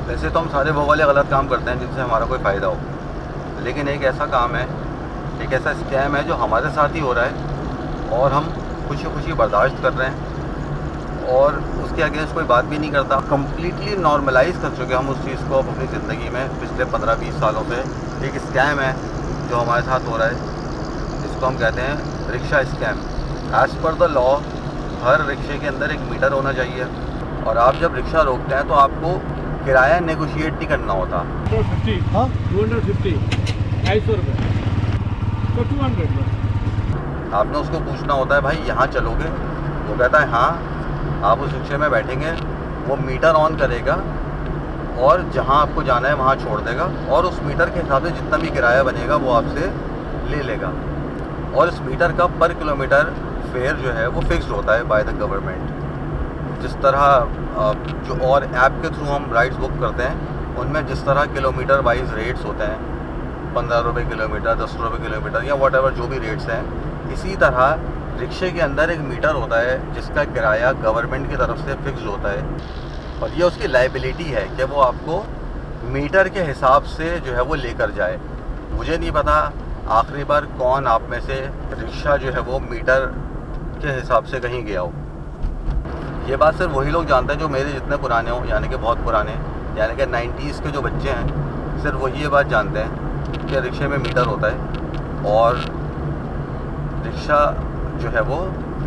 वैसे तो हम सारे वो वाले गलत काम करते हैं जिनसे हमारा कोई फ़ायदा हो, लेकिन एक ऐसा काम है, एक ऐसा स्कैम है जो हमारे साथ ही हो रहा है और हम खुशी खुशी बर्दाश्त कर रहे हैं और उसके अगेंस्ट कोई बात भी नहीं करता। कम्प्लीटली नॉर्मलाइज़ कर चुके हम उस चीज़ को अपनी ज़िंदगी में पिछले 15-20 सालों से। एक स्कैम है जो हमारे साथ हो रहा है, जिसको हम कहते हैं rickshaw scam. As per the law हर रिक्शे के अंदर एक मीटर होना चाहिए और आप जब रिक्शा रोकते हैं तो आपको किराया नेगोशिएट नहीं करना होता। 250, हाँ 250, 250 रुपये तो 200 बस। आपने उसको पूछना होता है भाई यहाँ चलोगे, वो कहता है हाँ। आप उस रिक्शे में बैठेंगे, वो मीटर ऑन करेगा और जहाँ आपको जाना है वहाँ छोड़ देगा और उस मीटर के हिसाब से जितना भी किराया बनेगा वो आपसे ले लेगा। और इस मीटर का पर किलोमीटर फेयर जो है वो फिक्स्ड होता है बाय द गवर्नमेंट। जिस तरह जो और ऐप के थ्रू हम राइड्स बुक करते हैं उनमें जिस तरह किलोमीटर वाइज रेट्स होते हैं, 15 रुपये किलोमीटर, 10 रुपये किलोमीटर या वट एवर जो भी रेट्स हैं, इसी तरह रिक्शे के अंदर एक मीटर होता है जिसका किराया गवर्नमेंट की तरफ से फिक्स होता है और ये उसकी लाइबिलिटी है कि वो आपको मीटर के हिसाब से जो है वो लेकर जाए। मुझे नहीं पता आखिरी बार कौन आप में से रिक्शा जो है वो मीटर के हिसाब से कहीं गया हो। ये बात सिर्फ वही लोग जानते हैं जो मेरे जितने पुराने हों, यानी कि बहुत पुराने, यानी कि 90s के जो बच्चे हैं, सिर्फ वही ये बात जानते हैं कि रिक्शे में मीटर होता है और रिक्शा जो है वो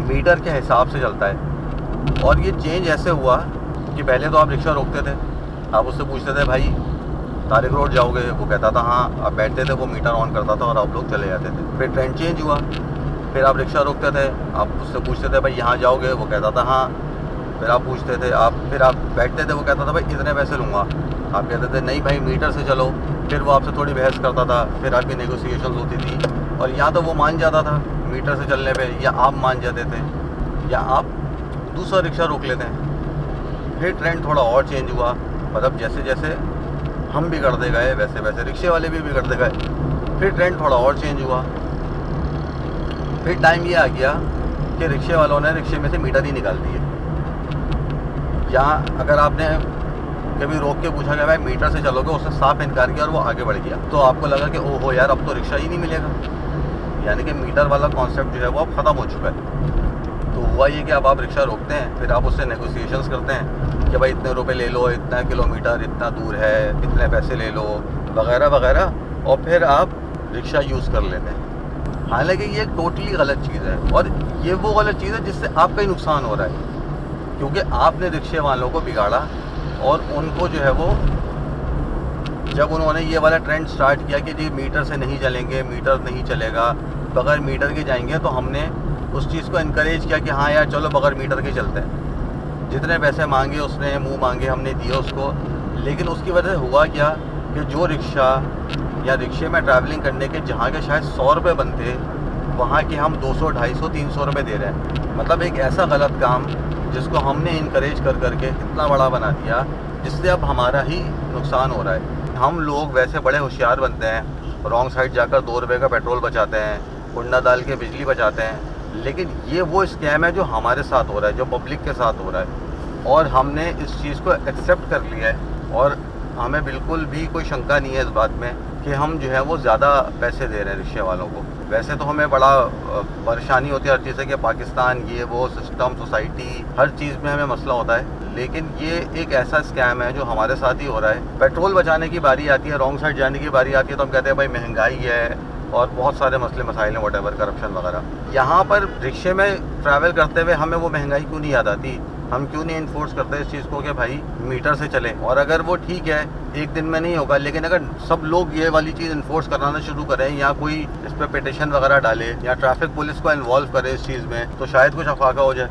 मीटर के हिसाब से चलता है। और ये चेंज ऐसे हुआ कि पहले तो आप रिक्शा रोकते थे, आप उससे पूछते थे भाई तारिक रोड जाओगे, वो कहता था हाँ। आप बैठते थे, वो मीटर ऑन करता था और आप लोग चले जाते थे। फिर ट्रेंड चेंज हुआ, फिर आप रिक्शा रोकते थे, आप उससे पूछते थे भाई यहाँ जाओगे, वो कहता था हाँ। फिर आप पूछते थे, फिर आप बैठते थे, वो कहता था भाई इतने पैसे लूँगा। आप कहते थे नहीं भाई मीटर से चलो। फिर वो आपसे थोड़ी बहस करता था, फिर आपकी नेगोशिएशंस होती थी और या तो वो मान जाता था मीटर से चलने पे, या आप मान जाते थे, या आप दूसरा रिक्शा रोक लेते हैं। फिर ट्रेंड थोड़ा और चेंज हुआ, मतलब जैसे जैसे हम बिगड़ते गए वैसे वैसे रिक्शे वाले भी बिगड़ते गए। फिर ट्रेंड थोड़ा और चेंज हुआ, फिर टाइम ये आ गया कि रिक्शे वालों ने रिक्शे में से मीटर ही निकाल दिए। यहाँ अगर आपने कभी रोक के पूछा गया भाई मीटर से चलोगे, उसने साफ इनकार किया और वो आगे बढ़ गया, तो आपको लगा कि ओहो यार अब तो रिक्शा ही नहीं मिलेगा। यानी कि मीटर वाला कॉन्सेप्ट जो है वो अब ख़त्म हो चुका है। तो हुआ ये कि अब आप रिक्शा रोकते हैं, फिर आप उससे नेगोशिएशंस करते हैं कि भाई इतने रुपए ले लो, इतना किलोमीटर, इतना दूर है, इतने पैसे ले लो, वगैरह वगैरह, और फिर आप रिक्शा यूज़ कर लेते हैं। हालांकि ये टोटली गलत चीज़ है और ये वो गलत चीज़ है जिससे आपका ही नुकसान हो रहा है, क्योंकि आपने रिक्शे वालों को बिगाड़ा और उनको जो है वो, जब उन्होंने ये वाला ट्रेंड स्टार्ट किया कि जी मीटर से नहीं चलेंगे, मीटर नहीं चलेगा, बगैर मीटर के जाएंगे, तो हमने उस चीज़ को इनकरेज किया कि हाँ यार चलो बगैर मीटर के चलते हैं। जितने पैसे मांगे उसने, मुंह मांगे हमने दिए उसको। लेकिन उसकी वजह से हुआ क्या कि जो रिक्शा या रिक्शे में ट्रैवलिंग करने के जहाँ के शायद 100 रुपये बनते, वहाँ के हम 200, 250, 300 रुपये दे रहे हैं। मतलब एक ऐसा गलत काम जिसको हमने इनकरेज कर करके इतना बड़ा बना दिया, जिससे अब हमारा ही नुकसान हो रहा है। हम लोग वैसे बड़े होशियार बनते हैं, रॉन्ग साइड जाकर 2 रुपये का पेट्रोल बचाते हैं, कुंडा डाल के बिजली बचाते हैं, लेकिन ये वो स्कैम है जो हमारे साथ हो रहा है, जो पब्लिक के साथ हो रहा है, और हमने इस चीज़ को एक्सेप्ट कर लिया है और हमें बिल्कुल भी कोई शंका नहीं है इस बात में कि हम जो है वो ज़्यादा पैसे दे रहे हैं रिक्शे वालों को। वैसे तो हमें बड़ा परेशानी होती है हर चीज़ से कि पाकिस्तान ये वो सिस्टम, सोसाइटी, हर चीज़ में हमें मसला होता है, लेकिन ये एक ऐसा स्कैम है जो हमारे साथ ही हो रहा है। पेट्रोल बचाने की बारी आती है, रॉन्ग साइड जाने की बारी आती है, तो हम कहते हैं भाई महंगाई है और बहुत सारे मसले मसाइल हैं, वट एवर, करप्शन वगैरह। यहाँ पर रिक्शे में ट्रैवल करते हुए हमें वो महंगाई क्यों नहीं याद आती? हम क्यों नहीं इन्फोर्स करते इस चीज़ को कि भाई मीटर से चलें? और अगर वो ठीक है एक दिन में नहीं होगा, लेकिन अगर सब लोग ये वाली चीज़ इन्फोर्स कराना शुरू करें या कोई इस पर पिटीशन वगैरह डाले या ट्रैफिक पुलिस को इन्वॉल्व करे इस चीज़ में, तो शायद कुछ अफाका हो जाए।